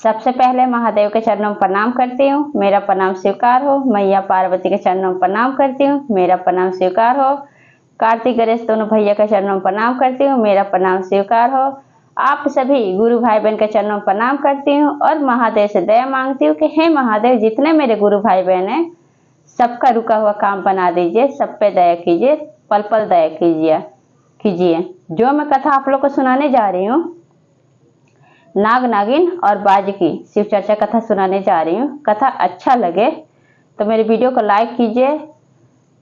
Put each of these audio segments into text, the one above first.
सबसे पहले महादेव के चरणों में प्रणाम करती हूँ, मेरा प्रणाम स्वीकार हो। मैया पार्वती के चरणों में प्रणाम करती हूँ, मेरा प्रणाम स्वीकार हो। कार्तिक गणेश दोनों भैया के चरणों में प्रणाम करती हूँ, मेरा प्रणाम स्वीकार हो। आप सभी गुरु भाई बहन के चरणों में प्रणाम करती हूँ और महादेव से दया मांगती हूँ कि हे महादेव, जितने मेरे गुरु भाई बहन हैं सबका रुका हुआ काम बना दीजिए, सब पे दया कीजिए, पल पल दया कीजिए। जो मैं कथा आप लोग को सुनाने जा रही हूँ, नाग नागिन और बाज की शिव चर्चा कथा सुनाने जा रही हूँ। कथा अच्छा लगे तो मेरे वीडियो को लाइक कीजिए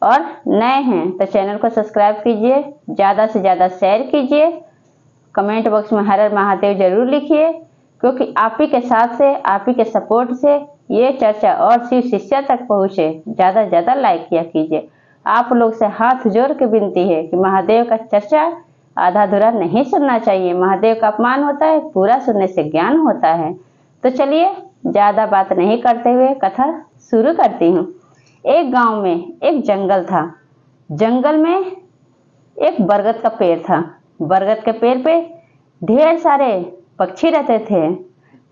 और नए हैं तो चैनल को सब्सक्राइब कीजिए, ज़्यादा से ज़्यादा शेयर कीजिए, कमेंट बॉक्स में हर हर महादेव जरूर लिखिए, क्योंकि आप ही के साथ से, आप ही के सपोर्ट से ये चर्चा और शिव शिष्या तक पहुँचे। ज़्यादा से ज़्यादा लाइक किया कीजिए। आप लोग से हाथ जोड़ के विनती है कि महादेव का चर्चा आधा अधूरा नहीं सुनना चाहिए। महादेव का अपमान होता है, पूरा सुनने से ज्ञान होता है। तो चलिए ज़्यादा बात नहीं करते हुए कथा शुरू करती हूँ। एक गांव में एक जंगल था। जंगल में एक बरगद का पेड़ था। बरगद के पेड़ पे ढेर सारे पक्षी रहते थे,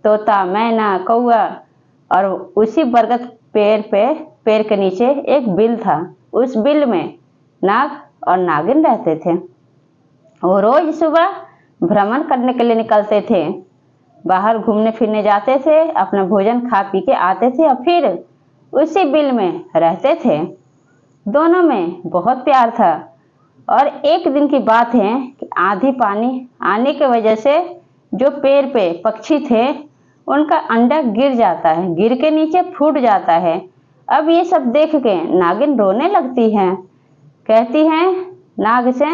तोता, मैना, कौआ। और उसी बरगद पेड़ के नीचे एक बिल था। उस बिल में नाग और नागिन रहते थे। वो रोज सुबह भ्रमण करने के लिए निकलते थे, बाहर घूमने फिरने जाते थे, अपना भोजन खा पी के आते थे और फिर उसी बिल में रहते थे। दोनों में बहुत प्यार था। और एक दिन की बात है कि आंधी पानी आने की वजह से जो पेड़ पे पक्षी थे उनका अंडा गिर जाता है, गिर के नीचे फूट जाता है। अब ये सब देख के नागिन रोने लगती है, कहती है नाग से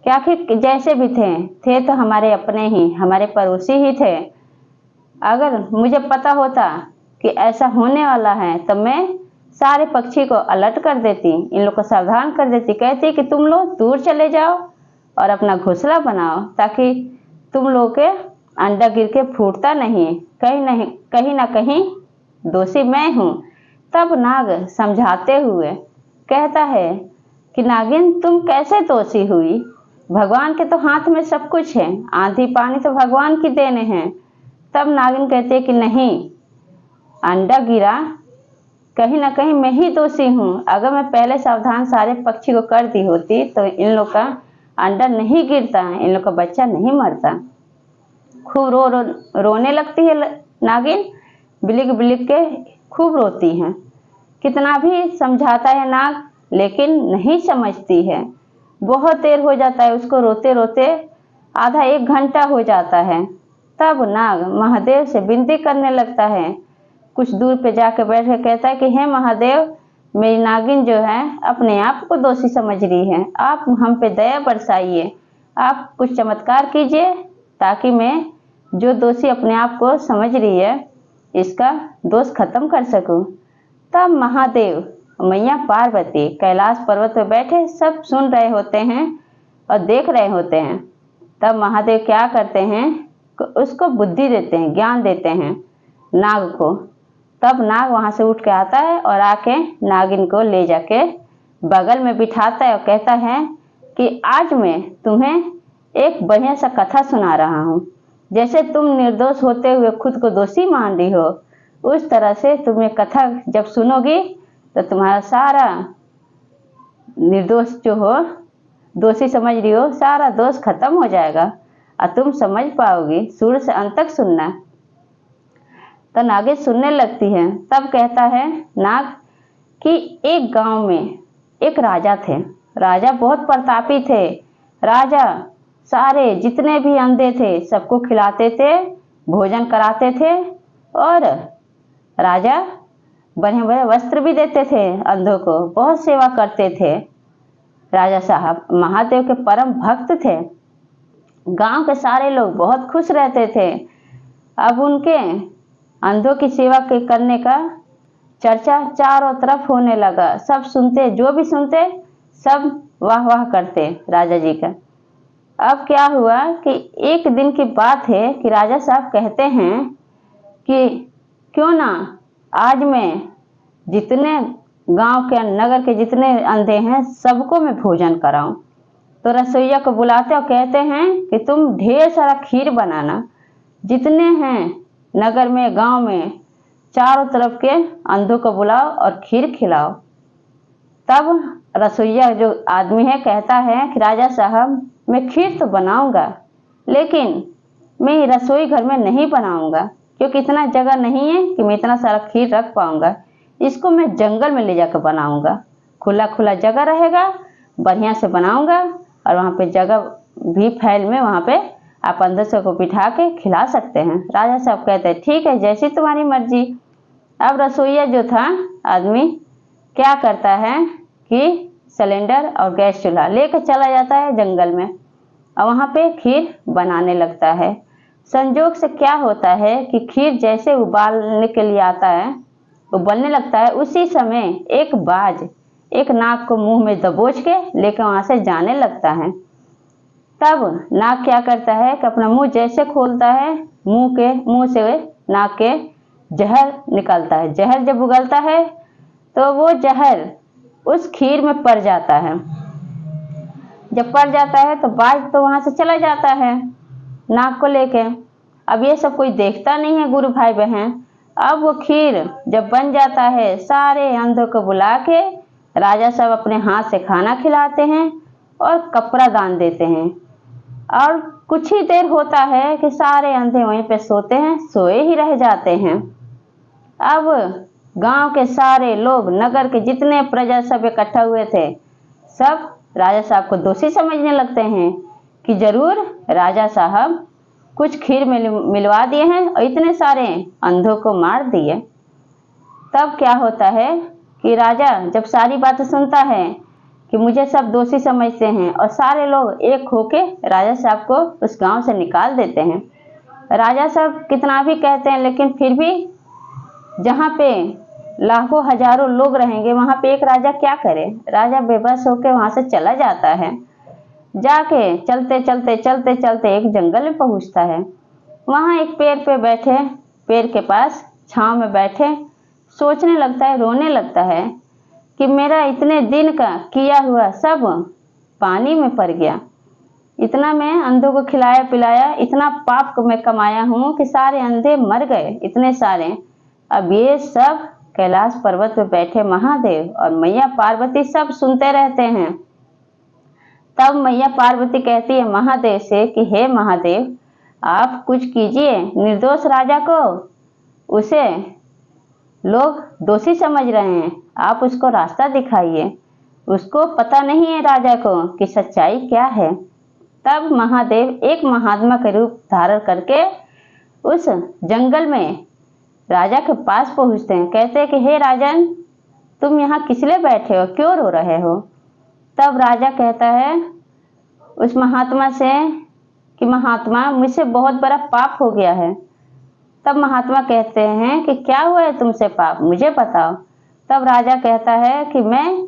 कि आखिर जैसे भी थे तो हमारे अपने ही, हमारे पड़ोसी ही थे। अगर मुझे पता होता कि ऐसा होने वाला है तो मैं सारे पक्षी को अलर्ट कर देती, इन लोग को सावधान कर देती। कहती कि तुम लोग दूर चले जाओ और अपना घोंसला बनाओ, ताकि तुम लोग के अंडा गिर के फूटता नहीं, कहीं ना कहीं दोषी मैं हूँ। तब नाग समझाते हुए कहता है कि नागिन, तुम कैसे दोषी हुई? भगवान के तो हाथ में सब कुछ है, आंधी पानी तो भगवान की देने हैं। तब नागिन कहते कि नहीं, अंडा गिरा कहीं ना कहीं मैं ही दोषी हूँ। अगर मैं पहले सावधान सारे पक्षी को कर दी होती तो इन लोग का अंडा नहीं गिरता, इन लोग का बच्चा नहीं मरता। खूब रोने लगती है नागिन, बिलिक बिलिक के खूब रोती है। कितना भी समझाता है नाग, लेकिन नहीं समझती है। बहुत देर हो जाता है उसको रोते रोते, आधा एक घंटा हो जाता है। तब नाग महादेव से विनती करने लगता है। कुछ दूर पे जाके बैठ के कहता है कि हे महादेव, मेरी नागिन जो है अपने आप को दोषी समझ रही है, आप हम पे दया बरसाइए, आप कुछ चमत्कार कीजिए ताकि मैं जो दोषी अपने आप को समझ रही है इसका दोष खत्म कर सकूं। तब महादेव मैया पार्वती कैलाश पर्वत पर बैठे सब सुन रहे होते हैं और देख रहे होते हैं। तब महादेव क्या करते हैं, उसको बुद्धि देते हैं, ज्ञान देते हैं नाग को। तब नाग वहां से उठ के आता है और आके नागिन को ले जाके बगल में बिठाता है और कहता है कि आज मैं तुम्हें एक बढ़िया सा कथा सुना रहा हूँ। जैसे तुम निर्दोष होते हुए खुद को दोषी मान रही हो, उस तरह से तुम्हें कथा जब सुनोगी तो तुम्हारा सारा निर्दोष जो हो, दोषी समझ रही हो, सारा दोष खत्म हो जाएगा और तुम समझ पाओगी। शुरू से अंत तक सुनना। तो नागिन सुनने लगती है। तब कहता है नाग कि एक गांव में एक राजा थे। राजा बहुत प्रतापी थे। राजा सारे जितने भी अंधे थे सबको खिलाते थे, भोजन कराते थे और राजा बढ़िया बढ़िया वस्त्र भी देते थे अंधों को, बहुत सेवा करते थे। राजा साहब महादेव के परम भक्त थे। गांव के सारे लोग बहुत खुश रहते थे। अब उनके अंधों की सेवा करने का चर्चा चारों तरफ होने लगा। सब सुनते, जो भी सुनते सब वाह वाह करते राजा जी का। अब क्या हुआ कि एक दिन की बात है कि राजा साहब कहते हैं कि क्यों ना आज मैं जितने गांव के, नगर के जितने अंधे हैं सबको मैं भोजन कराऊं। तो रसोइया को बुलाते और कहते हैं कि तुम ढेर सारा खीर बनाना, जितने हैं नगर में, गांव में चारों तरफ के अंधों को बुलाओ और खीर खिलाओ। तब रसोइया जो आदमी है कहता है कि राजा साहब, मैं खीर तो बनाऊंगा, लेकिन मैं रसोई घर में नहीं बनाऊंगा, क्योंकि इतना जगह नहीं है कि मैं इतना सारा खीर रख पाऊंगा। इसको मैं जंगल में ले जाकर बनाऊंगा, खुला खुला जगह रहेगा, बढ़िया से बनाऊंगा और वहाँ पे जगह भी फैल में, वहाँ पे आप अंदर से को बिठा के खिला सकते हैं। राजा साहब कहते हैं ठीक है, जैसी तुम्हारी मर्जी। अब रसोइया जो था आदमी क्या करता है कि सिलेंडर और गैस चूल्हा लेकर चला जाता है जंगल में और वहाँ पे खीर बनाने लगता है। संजोग से क्या होता है कि खीर जैसे उबालने के लिए आता है, उबलने लगता है, उसी समय एक बाज एक नाग को मुंह में दबोच के लेकर वहां से जाने लगता है। तब नाग क्या करता है कि अपना मुंह जैसे खोलता है, मुंह से नाग के जहर निकलता है। जहर जब उगलता है तो वो जहर उस खीर में पड़ जाता है। जब पड़ जाता है तो बाज तो वहां से चला जाता है नाग को लेके। अब ये सब कोई देखता नहीं है गुरु भाई बहन। अब वो खीर जब बन जाता है, सारे अंधों को बुला के राजा साहब अपने हाथ से खाना खिलाते हैं और कपड़ा दान देते हैं। और कुछ ही देर होता है कि सारे अंधे वहीं पे सोते हैं, सोए ही रह जाते हैं। अब गांव के सारे लोग, नगर के जितने प्रजा सब इकट्ठा हुए थे, सब राजा साहब को दोषी समझने लगते हैं कि जरूर राजा साहब कुछ खीर मिलवा दिए हैं और इतने सारे अंधों को मार दिए। तब क्या होता है कि राजा जब सारी बातें सुनता है कि मुझे सब दोषी समझते हैं, और सारे लोग एक होके राजा साहब को उस गांव से निकाल देते हैं। राजा साहब कितना भी कहते हैं, लेकिन फिर भी जहाँ पे लाखों हजारों लोग रहेंगे वहां पे एक राजा क्या करे। राजा बेबस होके वहां से चला जाता है। जाके चलते चलते चलते चलते एक जंगल में पहुंचता है। वहां एक पेड़ पे बैठे, पेड़ के पास छांव में बैठे सोचने लगता है, रोने लगता है कि मेरा इतने दिन का किया हुआ सब पानी में पड़ गया। इतना मैं अंधों को खिलाया पिलाया, इतना पाप को मैं कमाया हूँ कि सारे अंधे मर गए, इतने सारे। अब ये सब कैलाश पर्वत पे बैठे महादेव और मैया पार्वती सब सुनते रहते हैं। तब मैया पार्वती कहती है महादेव से कि हे महादेव, आप कुछ कीजिए, निर्दोष राजा को उसे लोग दोषी समझ रहे हैं, आप उसको रास्ता दिखाइए। उसको पता नहीं है राजा को कि सच्चाई क्या है। तब महादेव एक महात्मा का रूप धारण करके उस जंगल में राजा के पास पहुंचते हैं। कहते हैं कि हे राजन, तुम यहाँ किस लिए बैठे हो, क्यों रो रहे हो। तब राजा कहता है उस महात्मा से कि महात्मा, मुझसे बहुत बड़ा पाप हो गया है। तब महात्मा कहते हैं कि क्या हुआ है तुमसे पाप, मुझे बताओ। तब राजा कहता है कि मैं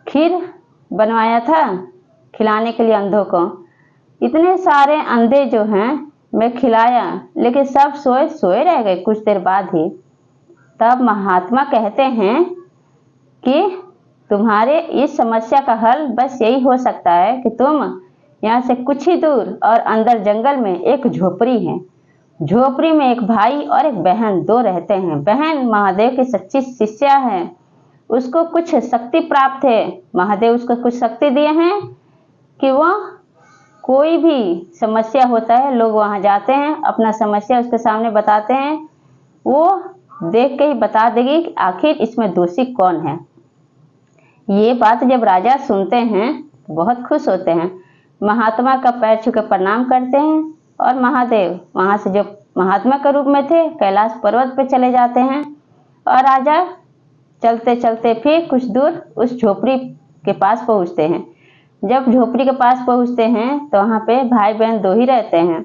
खीर बनवाया था खिलाने के लिए अंधों को, इतने सारे अंधे जो हैं मैं खिलाया, लेकिन सब सोए सोए रह गए कुछ देर बाद ही। तब महात्मा कहते हैं कि तुम्हारे इस समस्या का हल बस यही हो सकता है कि तुम यहाँ से कुछ ही दूर और अंदर जंगल में एक झोपड़ी है। झोपड़ी में एक भाई और एक बहन दो रहते हैं। बहन महादेव की सच्ची शिष्या है, उसको कुछ शक्ति प्राप्त है। महादेव उसको कुछ शक्ति दिए हैं कि वो कोई भी समस्या होता है, लोग वहां जाते हैं, अपना समस्या उसके सामने बताते हैं, वो देख के ही बता देगी कि आखिर इसमें दोषी कौन है। ये बात जब राजा सुनते हैं तो बहुत खुश होते हैं, महात्मा का पैर छू के प्रणाम करते हैं और महादेव वहां से जो महात्मा के रूप में थे कैलाश पर्वत पे चले जाते हैं। और राजा चलते चलते फिर कुछ दूर उस झोपड़ी के पास पहुंचते हैं। जब झोपड़ी के पास पहुंचते हैं तो वहां पे भाई बहन दो ही रहते हैं।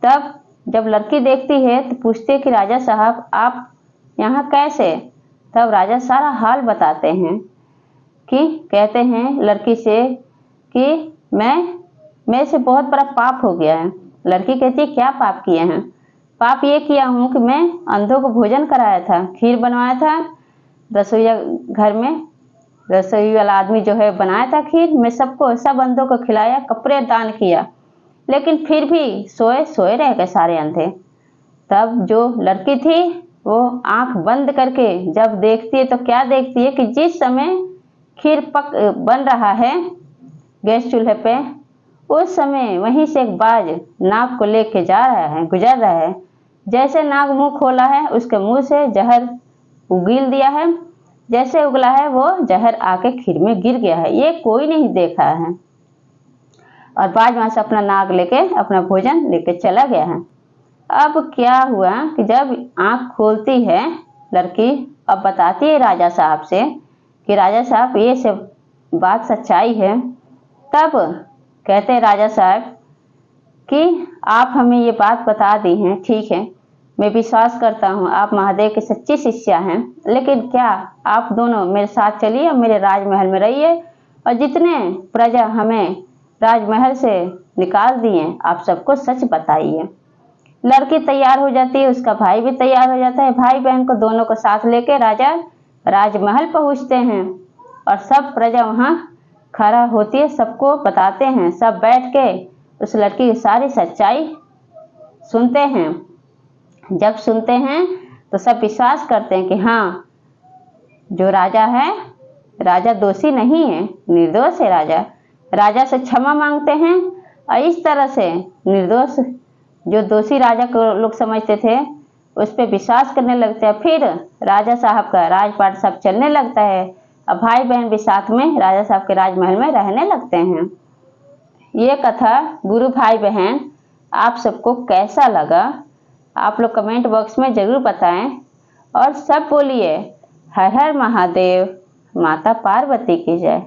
तब जब लड़की देखती है तो पूछती है कि राजा साहब आप यहाँ कैसे। तब राजा सारा हाल बताते हैं कि कहते हैं लड़की से कि मैं से बहुत बड़ा पाप हो गया है। लड़की कहती है क्या पाप किए हैं। पाप ये किया हूँ कि मैं अंधों को भोजन कराया था, खीर बनवाया था, रसोईया घर में रसोई वाला आदमी जो है बनाया था खीर, मैं सबको सब अंधों को खिलाया, कपड़े दान किया, लेकिन फिर भी सोए सोए रह गए सारे अंधे। तब जो लड़की थी वो आंख बंद करके जब देखती है तो क्या देखती है कि जिस समय खीर बन रहा है गैस चूल्हे पे, उस समय वहीं से एक बाज नाग को लेके जा रहा है, गुजर रहा है। जैसे नाग मुंह खोला है उसके मुंह से जहर उगील दिया है, जैसे उगला है वो जहर आके खीर में गिर गया है। ये कोई नहीं देखा है और बाज वहां से अपना नाग लेके अपना भोजन लेके चला गया है। अब क्या हुआ कि जब आंख खोलती है लड़की, अब बताती है राजा साहब से कि राजा साहब ये सब बात सच्चाई है। तब कहते हैं राजा साहब कि आप हमें ये बात बता दी हैं, ठीक है, मैं विश्वास करता हूँ आप महादेव की सच्ची शिष्या हैं, लेकिन क्या आप दोनों मेरे साथ चलिए और मेरे राजमहल में रहिए और जितने प्रजा हमें राजमहल से निकाल दिए आप सबको सच बताइए। लड़की तैयार हो जाती है, उसका भाई भी तैयार हो जाता है। भाई बहन को दोनों को साथ लेके राजा राजमहल पहुंचते हैं और सब प्रजा वहां खड़ा होती है, सबको बताते हैं। सब बैठ के उस लड़की की सारी सच्चाई सुनते हैं। जब सुनते हैं तो सब विश्वास करते हैं कि हाँ, जो राजा है, राजा दोषी नहीं है, निर्दोष है। राजा राजा से क्षमा मांगते हैं और इस तरह से निर्दोष जो दोषी राजा को लोग समझते थे उस पर विश्वास करने लगते हैं। फिर राजा साहब का राजपाट सब चलने लगता है और भाई बहन भी साथ में राजा साहब के राजमहल में रहने लगते हैं। ये कथा गुरु भाई बहन आप सबको कैसा लगा आप लोग कमेंट बॉक्स में ज़रूर बताएं और सब बोलिए हर हर महादेव, माता पार्वती की जय।